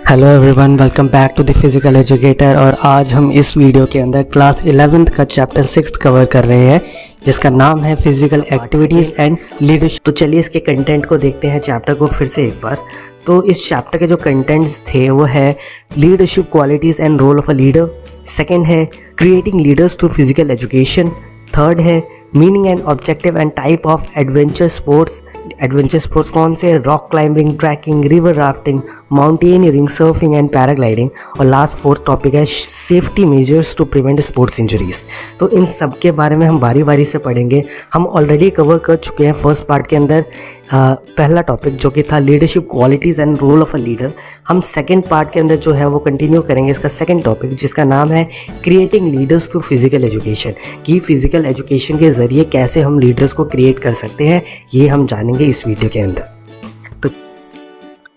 Hello everyone, welcome back to the physical educator. और आज हम इस वीडियो के अंदर क्लास 11th का चैप्टर 6 कवर कर रहे हैं, जिसका नाम है फिजिकल एक्टिविटीज़ एंड लीडरशिप। तो चलिए इसके कंटेंट को देखते हैं, चैप्टर को फिर से एक बार। तो इस चैप्टर के जो कंटेंट्स थे वो है leadership qualities and role of a leader, second है creating leaders through physical education, third है meaning and objective and type of adventure sports. Adventure sports कौन से? Rock climbing, trekking, river rafting, mountaineering, surfing and paragliding. और last fourth topic है safety measures to prevent sports injuries. तो इन सब के बारे में हम बारी बारी से पढ़ेंगे। हम ऑलरेडी कवर कर चुके हैं फर्स्ट पार्ट के अंदर पहला टॉपिक जो कि था leadership qualities and role of a leader. हम सेकंड पार्ट के अंदर जो है वो कंटिन्यू करेंगे इसका सेकंड टॉपिक, जिसका नाम है creating leaders through physical education. कि फिजिकल एजुकेशन के ज़रिए कैसे हम लीडर्स को क्रिएट कर सकते हैं, ये हम जानेंगे इस वीडियो के अंदर।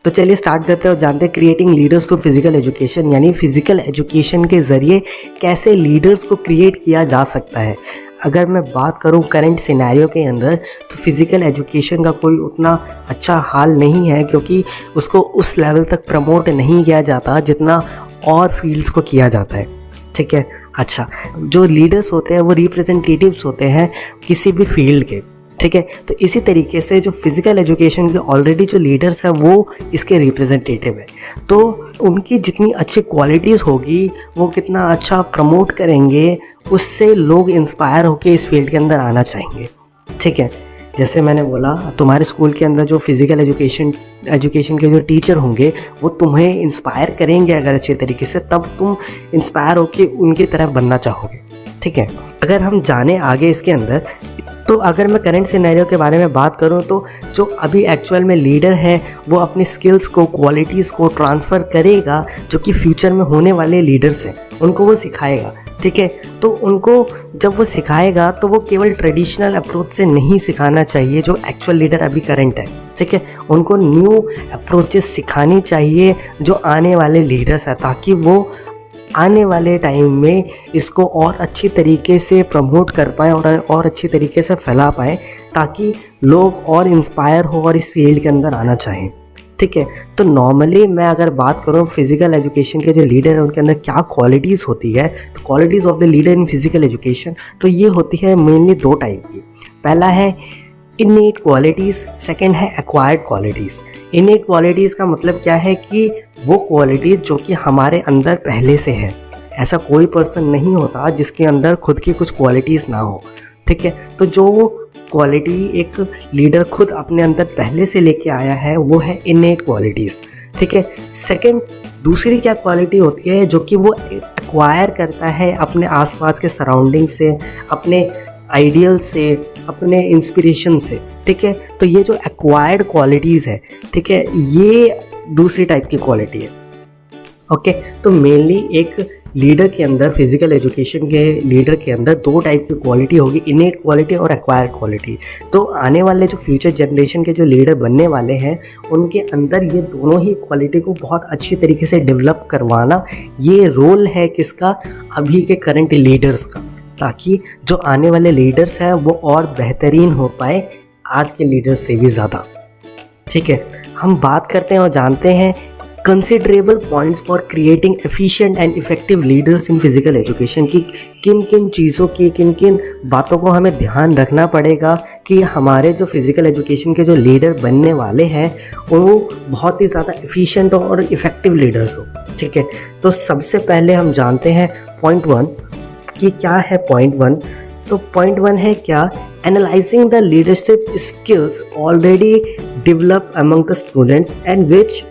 तो चलिए स्टार्ट करते हैं और जानते हैं creating leaders through physical education, यानी फिजिकल एजुकेशन के ज़रिए कैसे लीडर्स को क्रिएट किया जा सकता है। अगर मैं बात करूं करंट सिनेरियो के अंदर, तो फिज़िकल एजुकेशन का कोई उतना अच्छा हाल नहीं है, क्योंकि उसको उस लेवल तक प्रमोट नहीं किया जाता जितना और फील्ड्स को किया जाता है। ठीक है, अच्छा, जो लीडर्स होते हैं वो रिप्रेजेंटेटिव्स होते हैं किसी भी फील्ड के। ठीक है, तो इसी तरीके से जो फिज़िकल एजुकेशन के ऑलरेडी जो लीडर्स हैं वो इसके रिप्रेजेंटेटिव है। तो उनकी जितनी अच्छी क्वालिटीज़ होगी, वो कितना अच्छा प्रमोट करेंगे, उससे लोग इंस्पायर होकर इस फील्ड के अंदर आना चाहेंगे। ठीक है, जैसे मैंने बोला, तुम्हारे स्कूल के अंदर जो फिज़िकल एजुकेशन के जो टीचर होंगे वो तुम्हें इंस्पायर करेंगे अगर अच्छे तरीके से, तब तुम इंस्पायर होकर उनकी तरह बनना चाहोगे। ठीक है, अगर हम जाने आगे इसके अंदर, तो अगर मैं करंट सिनेरियो के बारे में बात करूं, तो जो अभी एक्चुअल में लीडर है वो अपनी स्किल्स को, क्वालिटीज़ को ट्रांसफ़र करेगा, जो कि फ्यूचर में होने वाले लीडर्स हैं उनको वो सिखाएगा। ठीक है, तो उनको जब वो सिखाएगा तो वो केवल ट्रेडिशनल अप्रोच से नहीं सिखाना चाहिए जो एक्चुअल लीडर अभी करंट है। ठीक है, उनको न्यू अप्रोचेस सिखानी चाहिए जो आने वाले लीडर्स हैं, ताकि वो आने वाले टाइम में इसको और अच्छी तरीके से प्रमोट कर पाएँ और अच्छी तरीके से फैला पाएँ, ताकि लोग और इंस्पायर हो और इस फील्ड के अंदर आना चाहें। ठीक है, तो नॉर्मली मैं अगर बात करूँ फिज़िकल एजुकेशन के जो लीडर है उनके अंदर क्या क्वालिटीज़ होती है, तो qualities of the leader in physical education, तो ये होती है मेनली दो टाइप की। पहला है इनेट क्वालिटीज़, सेकंड है एक्वायर्ड क्वालिटीज़। इनेट क्वालिटीज़ का मतलब क्या है कि वो क्वालिटीज़ जो कि हमारे अंदर पहले से है। ऐसा कोई पर्सन नहीं होता जिसके अंदर खुद की कुछ क्वालिटीज़ ना हो। ठीक है, तो जो क्वालिटी एक लीडर खुद अपने अंदर पहले से लेके आया है वो है इनेट क्वालिटीज़। ठीक है, सेकंड दूसरी क्या क्वालिटी होती है जो कि वो एक्वायर करता है अपने आसपास के सराउंडिंग से, अपने आइडियल से, अपने इंस्पिरेशन से। ठीक है, तो ये जो एक्वायर्ड क्वालिटीज़ है, ठीक है, ये दूसरी टाइप की क्वालिटी है। ओके, तो मेनली एक लीडर के अंदर, फिज़िकल एजुकेशन के लीडर के अंदर दो टाइप की क्वालिटी होगी, इनेट क्वालिटी और एक्वायर्ड क्वालिटी। तो आने वाले जो फ्यूचर जनरेशन के जो लीडर बनने वाले हैं उनके अंदर ये दोनों ही क्वालिटी को बहुत अच्छी तरीके से डेवलप करवाना, ये रोल है किसका? अभी के करंट लीडर्स का, ताकि जो आने वाले लीडर्स हैं वो और बेहतरीन हो पाए आज के लीडर्स से भी ज़्यादा। ठीक है, हम बात करते हैं और जानते हैं considerable points for creating efficient and effective leaders in physical education की किन किन चीज़ों की, किन किन बातों को हमें ध्यान रखना पड़ेगा कि हमारे जो फिज़िकल एजुकेशन के जो लीडर बनने वाले हैं वो बहुत ही ज़्यादा एफिशिएंट और इफ़ेक्टिव लीडर्स हो। ठीक है, तो सबसे पहले हम जानते हैं पॉइंट 1 कि क्या है पॉइंट 1। तो पॉइंट 1 है क्या? Analysing the leadership skills already develop among the students and which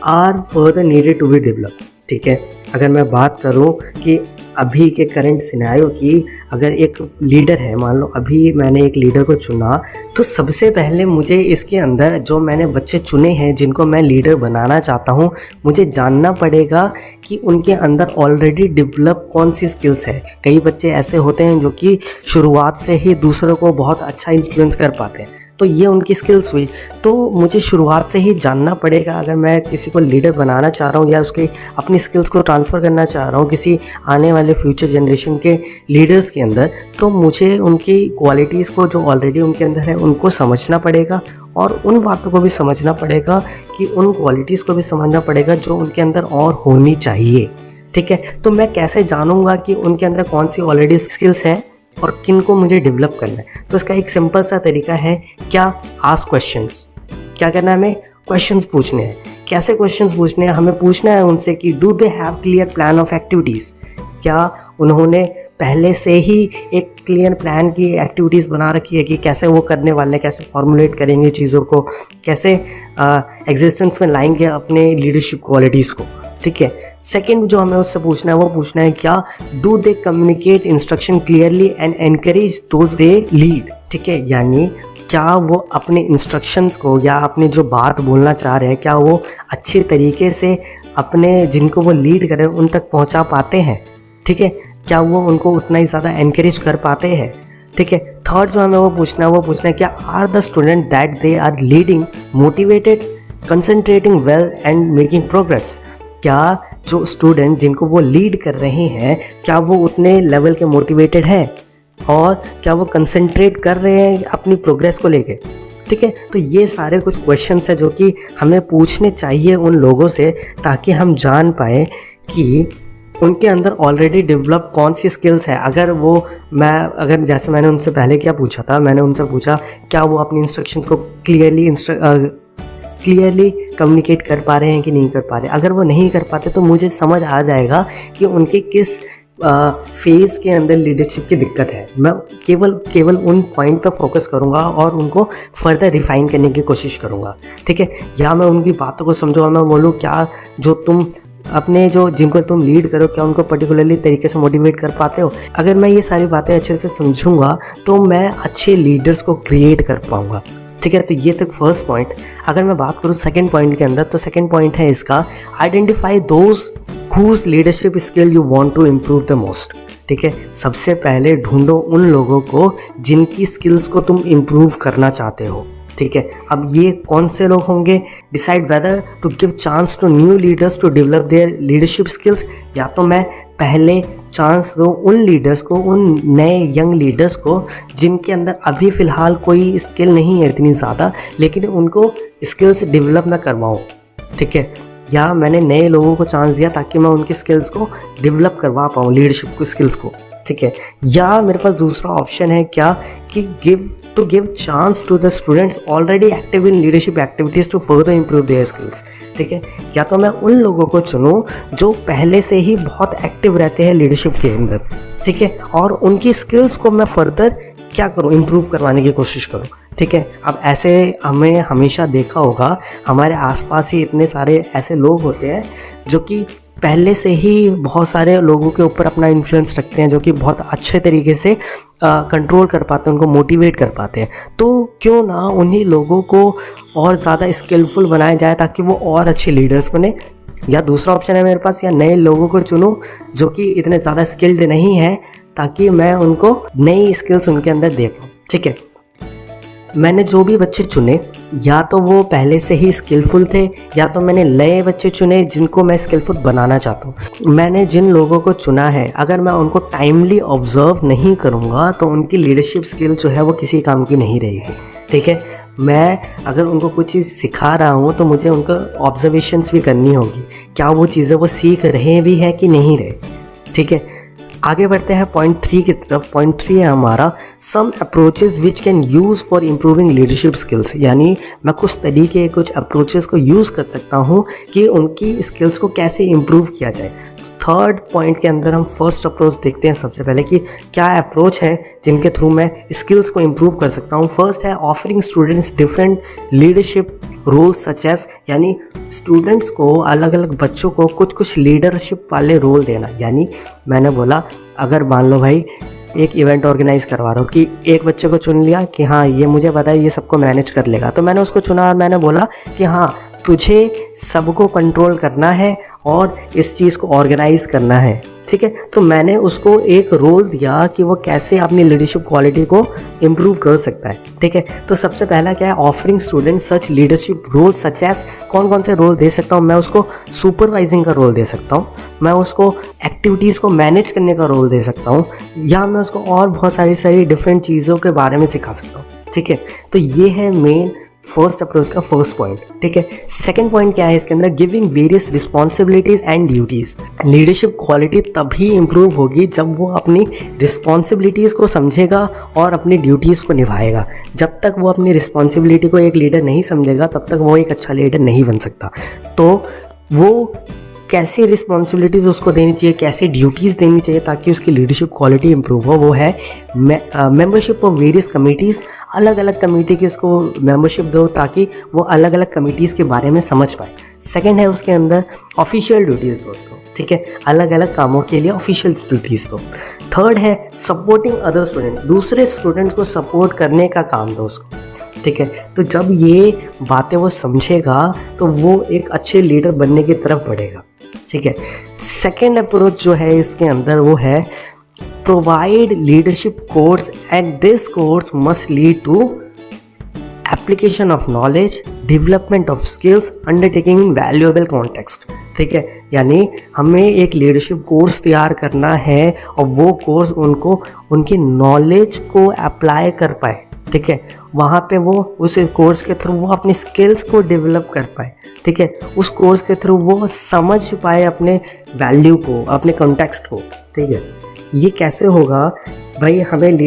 are further needed to be develop. ठीक है, अगर मैं बात करूं कि अभी के करंट सिनेरियो की, अगर एक लीडर है, मान लो अभी मैंने एक लीडर को चुना, तो सबसे पहले मुझे इसके अंदर जो मैंने बच्चे चुने हैं जिनको मैं लीडर बनाना चाहता हूं, मुझे जानना पड़ेगा कि उनके अंदर ऑलरेडी डेवलप कौन सी स्किल्स है। कई बच्चे ऐसे होते हैं जो कि शुरुआत से ही दूसरों को बहुत अच्छा इन्फ्लुएंस कर पाते हैं, तो तो ये उनकी स्किल्स हुई। तो मुझे शुरुआत से ही जानना पड़ेगा, अगर मैं किसी को लीडर बनाना चाह रहा हूँ या उसके अपनी स्किल्स को ट्रांसफ़र करना चाह रहा हूँ किसी आने वाले फ्यूचर जनरेशन के लीडर्स के अंदर, तो मुझे उनकी क्वालिटीज़ को जो ऑलरेडी उनके अंदर है उनको समझना पड़ेगा और उन बातों को भी समझना पड़ेगा कि उन क्वालिटीज़ को भी समझना पड़ेगा जो उनके अंदर और होनी चाहिए। ठीक है, तो मैं कैसे जानूँगा कि उनके अंदर कौन सी ऑलरेडी स्किल्स हैं और किन को मुझे डेवलप करना है? तो इसका एक सिंपल सा तरीका है, क्या आस्क क्वेश्चंस। क्या करना है, हमें क्वेश्चंस पूछने हैं। कैसे क्वेश्चंस पूछने हैं? हमें पूछना है उनसे कि do they have clear plan of activities, क्या उन्होंने पहले से ही एक क्लियर प्लान की एक्टिविटीज़ बना रखी है कि कैसे वो करने वाले हैं, कैसे फॉर्मुलेट करेंगे चीज़ों को, कैसे एग्जिस्टेंस में लाएंगे अपने लीडरशिप क्वालिटीज़ को। ठीक है, सेकंड जो हमें उससे पूछना है वो पूछना है क्या do they communicate instruction clearly and encourage those they lead. ठीक है, यानी क्या वो अपने इंस्ट्रक्शंस को या अपनी जो बात बोलना चाह रहे हैं क्या वो अच्छे तरीके से अपने जिनको वो लीड कर रहे हैं उन तक पहुंचा पाते हैं। ठीक है, क्या वो उनको उतना ही ज़्यादा एनकरेज कर पाते हैं। ठीक है, थर्ड जो हमें वो पूछना है क्या are the student that they are leading motivated, concentrating well and making progress. क्या जो स्टूडेंट जिनको वो लीड कर रहे हैं क्या वो उतने लेवल के मोटिवेटेड हैं और क्या वो कंसंट्रेट कर रहे हैं अपनी प्रोग्रेस को लेके। ठीक है, तो ये सारे कुछ क्वेश्चंस हैं जो कि हमें पूछने चाहिए उन लोगों से ताकि हम जान पाए कि उनके अंदर ऑलरेडी डेवलप कौन सी स्किल्स है। अगर जैसे मैंने उनसे पहले क्या पूछा था, मैंने उनसे पूछा क्या वो अपनी इंस्ट्रक्शंस को क्लियरली कम्युनिकेट कर पा रहे हैं कि नहीं कर पा रहे। अगर वो नहीं कर पाते तो मुझे समझ आ जाएगा कि उनके किस फेज़ के अंदर लीडरशिप की दिक्कत है। मैं केवल उन पॉइंट पर फोकस करूँगा और उनको फर्दर रिफाइन करने की कोशिश करूँगा। ठीक है, या मैं उनकी बातों को समझूँ और मैं बोलूँ क्या जो तुम अपने जिनको तुम लीड करो क्या उनको पर्टिकुलरली तरीके से मोटिवेट कर पाते हो। अगर मैं ये सारी बातें अच्छे से समझूंगा तो मैं अच्छे लीडर्स को क्रिएट कर पाऊँगा। ठीक है, तो ये तक फर्स्ट पॉइंट। अगर मैं बात करूँ सेकंड पॉइंट के अंदर, तो सेकंड पॉइंट है इसका identify those whose leadership skill you want to improve the most. ठीक है, सबसे पहले ढूंढो उन लोगों को जिनकी स्किल्स को तुम इम्प्रूव करना चाहते हो। ठीक है, अब ये कौन से लोग होंगे? Decide whether to give chance to new leaders to develop their leadership skills, या तो मैं पहले चांस दूँ उन लीडर्स को, उन नए यंग लीडर्स को जिनके अंदर अभी फ़िलहाल कोई स्किल नहीं है इतनी ज़्यादा, लेकिन उनको स्किल्स डेवलप मैं करवाऊँ। ठीक है, या मैंने नए लोगों को चांस दिया ताकि मैं उनकी स्किल्स को डेवलप करवा पाऊँ, लीडरशिप की स्किल्स को। ठीक है, या मेरे पास दूसरा ऑप्शन है क्या कि give chance to the students already active in leadership activities to further improve their skills। ठीक है, या तो मैं उन लोगों को चुनूं जो पहले से ही बहुत एक्टिव रहते हैं लीडरशिप के अंदर। ठीक है, और उनकी स्किल्स को मैं फर्दर क्या करूं, इम्प्रूव करवाने की कोशिश करूं। ठीक है, अब ऐसे हमें हमेशा देखा होगा हमारे आसपास ही इतने सारे ऐसे लोग होते हैं जो कि पहले से ही बहुत सारे लोगों के ऊपर अपना इन्फ्लुएंस रखते हैं, जो कि बहुत अच्छे तरीके से कंट्रोल कर पाते हैं, उनको मोटिवेट कर पाते हैं। तो क्यों ना उन्हीं लोगों को और ज़्यादा स्किलफुल बनाया जाए ताकि वो और अच्छे लीडर्स बने। या दूसरा ऑप्शन है मेरे पास, या नए लोगों को चुनूँ जो कि इतने ज़्यादा स्किल्ड नहीं हैं ताकि मैं उनको नई स्किल्स उनके अंदर दे पाऊँ। ठीक है, मैंने जो भी बच्चे चुने या तो वो पहले से ही स्किलफुल थे या तो मैंने नए बच्चे चुने जिनको मैं स्किलफुल बनाना चाहता हूँ। मैंने जिन लोगों को चुना है अगर मैं उनको टाइमली ऑब्जर्व नहीं करूँगा तो उनकी लीडरशिप स्किल जो है वो किसी काम की नहीं रहेगी। ठीक है, मैं अगर उनको कुछ चीज़ सिखा रहा हूँ तो मुझे उनको ऑब्जर्वेशंस भी करनी होगी, क्या वो चीज़ें वो सीख रहे भी हैं कि नहीं रहे। ठीक है, आगे बढ़ते हैं पॉइंट 3 की तरफ। पॉइंट 3 है हमारा some approaches which can use for improving leadership skills, यानी मैं कुछ तरीके कुछ अप्रोचेस को यूज़ कर सकता हूँ कि उनकी स्किल्स को कैसे इम्प्रूव किया जाए। थर्ड पॉइंट के अंदर हम फर्स्ट अप्रोच देखते हैं सबसे पहले कि क्या अप्रोच है जिनके थ्रू मैं स्किल्स को इम्प्रूव कर सकता हूँ। फर्स्ट है offering students different leadership roles such as, यानी स्टूडेंट्स को अलग अलग बच्चों को कुछ लीडरशिप वाले रोल देना। यानी मैंने बोला अगर मान लो भाई एक इवेंट ऑर्गेनाइज करवा रहा हूँ कि एक बच्चे को चुन लिया कि हाँ ये मुझे पता है ये सबको मैनेज कर लेगा, तो मैंने उसको चुना और मैंने बोला कि हाँ तुझे सबको कंट्रोल करना है और इस चीज़ को ऑर्गेनाइज करना है, ठीक है। तो मैंने उसको एक रोल दिया कि वो कैसे अपनी लीडरशिप क्वालिटी को इम्प्रूव कर सकता है, ठीक है। तो सबसे पहला क्या है, ऑफरिंग स्टूडेंट सच लीडरशिप रोल सच एज, कौन कौन से रोल दे सकता हूँ मैं उसको, सुपरवाइजिंग का रोल दे सकता हूँ, मैं उसको एक्टिविटीज़ को मैनेज करने का रोल दे सकता हूँ, या मैं उसको और बहुत सारी डिफरेंट चीज़ों के बारे में सिखा सकता हूँ, ठीक है। तो ये है मेन फर्स्ट अप्रोच का फर्स्ट पॉइंट, ठीक है। सेकंड पॉइंट क्या है इसके अंदर, giving various responsibilities and duties. Leadership quality तभी इंप्रूव होगी जब वो अपनी रिस्पॉन्सिबिलिटीज़ को समझेगा और अपनी ड्यूटीज़ को निभाएगा। जब तक वो अपनी रिस्पॉन्सिबिलिटी को एक लीडर नहीं समझेगा तब तक वो एक अच्छा लीडर नहीं बन सकता। तो वो कैसी रिस्पॉन्सिबिलिटीज़ उसको देनी चाहिए, कैसी ड्यूटीज़ देनी चाहिए ताकि उसकी लीडरशिप क्वालिटी इंप्रूव हो, वो है मेंबरशिप ऑफ वेरियस कमिटीज़। अलग अलग कमेटी की उसको मेंबरशिप दो ताकि वो अलग अलग कमिटीज़ के बारे में समझ पाए। सेकंड है उसके अंदर ऑफिशियल ड्यूटीज़ दो उसको, ठीक है, अलग अलग कामों के लिए ऑफिशियल ड्यूटीज़ दो। थर्ड है सपोर्टिंग अदर स्टूडेंट, दूसरे स्टूडेंट्स को सपोर्ट करने का काम दो उसको, ठीक है। तो जब ये बातें वो समझेगा तो वो एक अच्छे लीडर बनने की तरफ बढ़ेगा, ठीक है। सेकेंड अप्रोच जो है इसके अंदर वो है provide leadership course and this course must lead to application of knowledge, development of skills, undertaking valuable context, ठीक है। यानी हमें एक लीडरशिप कोर्स तैयार करना है और वो कोर्स उनको उनकी नॉलेज को अप्लाई कर पाए, ठीक है। वहाँ पे वो उस कोर्स के थ्रू वो अपनी स्किल्स को डेवलप कर पाए, ठीक है। उस कोर्स के थ्रू वो समझ पाए अपने वैल्यू को, अपने कॉन्टेक्स्ट को, ठीक है। ये कैसे होगा भाई, हमें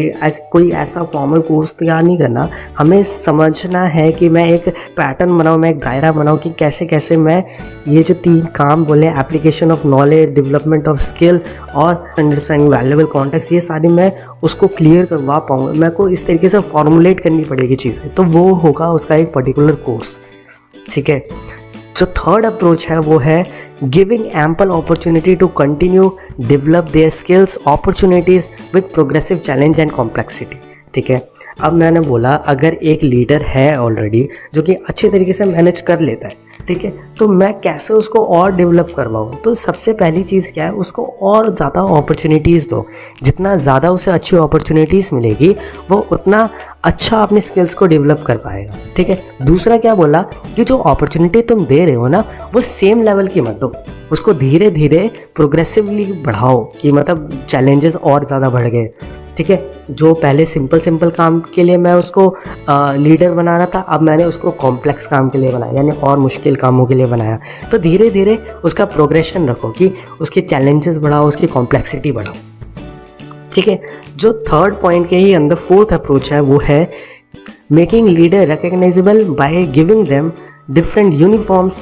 कोई ऐसा फॉर्मल कोर्स तैयार नहीं करना, हमें समझना है कि मैं एक पैटर्न बनाऊँ, मैं एक दायरा बनाऊँ कि कैसे कैसे मैं ये जो 3 काम बोले, application of knowledge, development of skill और अंडरस्टैंडिंग वैल्यूएबल कॉन्टेक्स्ट, ये सारी मैं उसको क्लियर करवा पाऊँ। मेरे को इस तरीके से फॉर्मुलेट करनी पड़ेगी चीज़ें, तो वो होगा उसका एक पर्टिकुलर कोर्स, ठीक है। जो थर्ड अप्रोच है वो है giving ample opportunity to continue develop their skills opportunities with progressive challenge and complexity, ठीक है। अब मैंने बोला अगर एक लीडर है ऑलरेडी जो कि अच्छे तरीके से मैनेज कर लेता है, ठीक है, तो मैं कैसे उसको और डेवलप करवाऊँ। तो सबसे पहली चीज़ क्या है, उसको और ज़्यादा अपॉर्चुनिटीज़ दो। जितना ज़्यादा उसे अच्छी अपॉर्चुनिटीज़ मिलेगी वो उतना अच्छा अपने स्किल्स को डेवलप कर पाएगा, ठीक है। दूसरा क्या बोला कि जो अपॉर्चुनिटी तुम दे रहे हो ना वो सेम लेवल की मत दो, उसको धीरे धीरे प्रोग्रेसिवली बढ़ाओ कि मतलब चैलेंजेस और ज़्यादा बढ़ गए, ठीक है। जो पहले सिंपल काम के लिए मैं उसको लीडर बना रहा था, अब मैंने उसको कॉम्प्लेक्स काम के लिए बनाया, यानी और मुश्किल कामों के लिए बनाया। तो धीरे धीरे उसका प्रोग्रेशन रखो कि उसके चैलेंजेस बढ़ाओ, उसकी कॉम्प्लेक्सिटी बढ़ाओ, ठीक है। जो थर्ड पॉइंट के ही अंदर फोर्थ अप्रोच है वो है making leader recognisable by giving them different uniforms,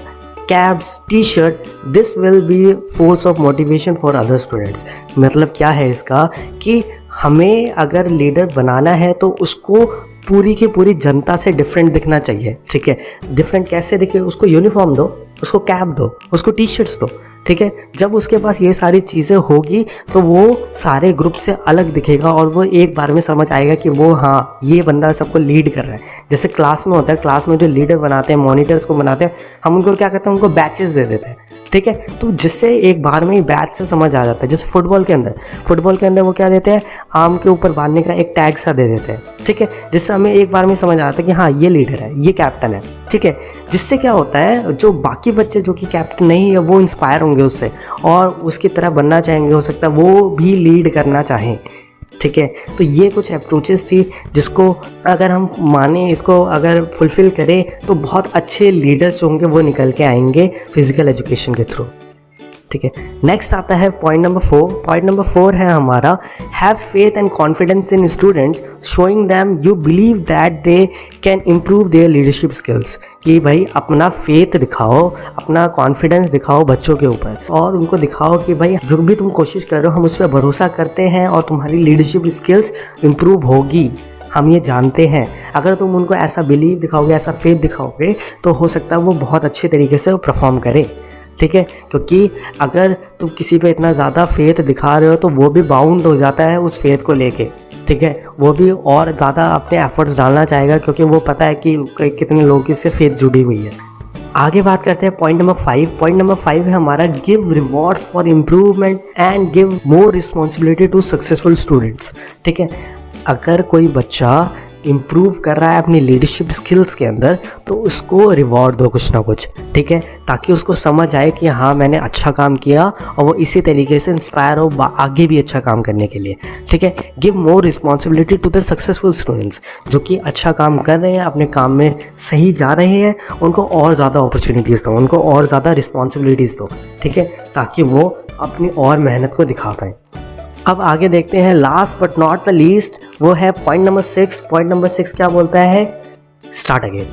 cabs, T shirt, this will be force of motivation for other students. मतलब क्या है इसका कि हमें अगर लीडर बनाना है तो उसको पूरी की पूरी जनता से डिफरेंट दिखना चाहिए, ठीक है। डिफरेंट कैसे दिखे, उसको यूनिफॉर्म दो, उसको कैप दो, उसको टी शर्ट्स दो, ठीक है। जब उसके पास ये सारी चीज़ें होगी तो वो सारे ग्रुप से अलग दिखेगा और वो एक बार में समझ आएगा कि वो हाँ ये बंदा सबको लीड कर रहा है। जैसे क्लास में होता है, क्लास में जो लीडर बनाते हैं, मॉनिटर्स को बनाते हैं, हम उनको क्या करते हैं, उनको बैचेस दे देते हैं, ठीक है। तो जिससे एक बार में ही बैच से समझ आ जाता है। जैसे फुटबॉल के अंदर वो क्या देते हैं, आर्म के ऊपर बांधने का एक टैग सा दे देते हैं, ठीक है, जिससे हमें एक बार में समझ आता है कि हाँ ये लीडर है, ये कैप्टन है, ठीक है। जिससे क्या होता है, जो बाकी बच्चे जो कि कैप्टन नहीं है वो इंस्पायर होंगे उससे और उसकी तरह बनना चाहेंगे, हो सकता है वो भी लीड करना चाहें, ठीक है। तो ये कुछ अप्रोचेस थी जिसको अगर हम माने, इसको अगर फुलफ़िल करें तो बहुत अच्छे लीडर्स जो होंगे वो निकल के आएंगे फिजिकल एजुकेशन के थ्रू, ठीक है। नेक्स्ट आता है पॉइंट नंबर 4। पॉइंट नंबर 4 है हमारा have faith and confidence in students showing them you believe that they can improve their leadership skills. कि भाई अपना फेथ दिखाओ, अपना कॉन्फिडेंस दिखाओ बच्चों के ऊपर और उनको दिखाओ कि भाई जो भी तुम कोशिश कर रहे हो हम उस पर भरोसा करते हैं और तुम्हारी लीडरशिप स्किल्स इम्प्रूव होगी, हम ये जानते हैं। अगर तुम उनको ऐसा बिलीव दिखाओगे, ऐसा फेथ दिखाओगे तो हो सकता है वो बहुत अच्छे तरीके से परफॉर्म करे, ठीक है। क्योंकि अगर तुम किसी पे इतना ज़्यादा फेथ दिखा रहे हो तो वो भी बाउंड हो जाता है उस फेथ को लेके, ठीक है। वो भी और ज़्यादा अपने एफर्ट्स डालना चाहेगा क्योंकि वो पता है कि कितने लोगों की इससे फेथ जुड़ी हुई है, आगे बात करते हैं पॉइंट नंबर 5। पॉइंट नंबर 5 है हमारा give rewards for improvement and give more responsibility to successful students. ठीक है, अगर कोई बच्चा इम्प्रूव कर रहा है अपनी लीडरशिप स्किल्स के अंदर तो उसको रिवॉर्ड दो कुछ ना कुछ। ठीक है, ताकि उसको समझ आए कि हाँ मैंने अच्छा काम किया और वो इसी तरीके से इंस्पायर हो आगे भी अच्छा काम करने के लिए। ठीक है, give more responsibility to the successful students, जो कि अच्छा काम कर रहे हैं, अपने काम में सही जा रहे हैं, उनको और ज़्यादा अपॉर्चुनिटीज़ दो, उनको और ज़्यादा रिस्पॉन्सिबिलिटीज़ दो। ठीक है, ताकि वो अपनी और मेहनत को दिखा पाएँ। अब आगे देखते हैं last but not the least, वो है पॉइंट नंबर 6। पॉइंट नंबर 6 क्या बोलता है? Start again.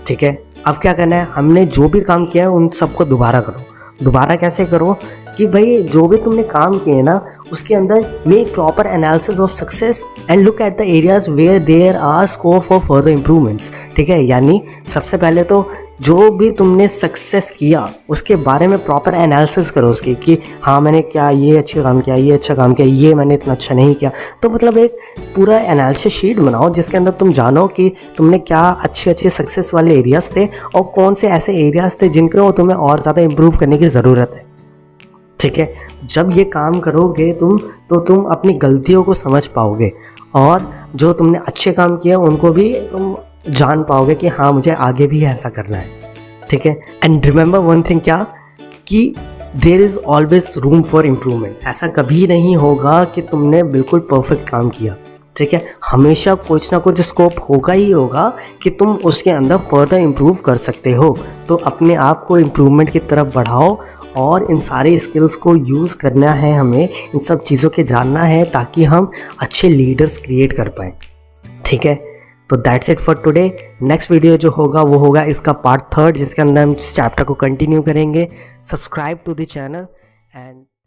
ठीक है, अब क्या करना है, हमने जो भी काम किया है उन सबको दोबारा करो। दोबारा कैसे करो कि भाई जो भी तुमने काम किए ना उसके अंदर make proper analysis of success and look at the areas where there are scope for further improvements. ठीक है, यानी सबसे पहले तो जो भी तुमने सक्सेस किया उसके बारे में प्रॉपर एनालिसिस करो उसकी कि हाँ मैंने क्या ये अच्छा काम किया, ये अच्छा काम किया, ये मैंने इतना अच्छा नहीं किया। तो मतलब एक पूरा एनालिसिस शीट बनाओ जिसके अंदर तुम जानो कि तुमने क्या अच्छे अच्छे सक्सेस वाले एरियाज़ थे और कौन से ऐसे एरियाज़ थे जिनको तुम्हें और ज़्यादा इम्प्रूव करने की ज़रूरत है। ठीक है, जब ये काम करोगे तो तुम अपनी गलतियों को समझ पाओगे और जो तुमने अच्छे काम किया उनको भी तुम जान पाओगे कि हाँ मुझे आगे भी ऐसा करना है। ठीक है, एंड रिमेंबर वन थिंग, क्या कि there is always room for improvement. ऐसा कभी नहीं होगा कि तुमने बिल्कुल परफेक्ट काम किया। ठीक है, हमेशा कुछ ना कुछ स्कोप होगा ही होगा कि तुम उसके अंदर फर्दर इम्प्रूव कर सकते हो। तो अपने आप को इम्प्रूवमेंट की तरफ बढ़ाओ और इन सारे स्किल्स को यूज़ करना है, हमें इन सब चीज़ों के जानना है ताकि हम अच्छे लीडर्स क्रिएट कर पाएँ। ठीक है, तो that's it for today. Next video जो होगा वो होगा इसका पार्ट 3 जिसके अंदर हम इस चैप्टर को कंटिन्यू करेंगे। Subscribe to the channel and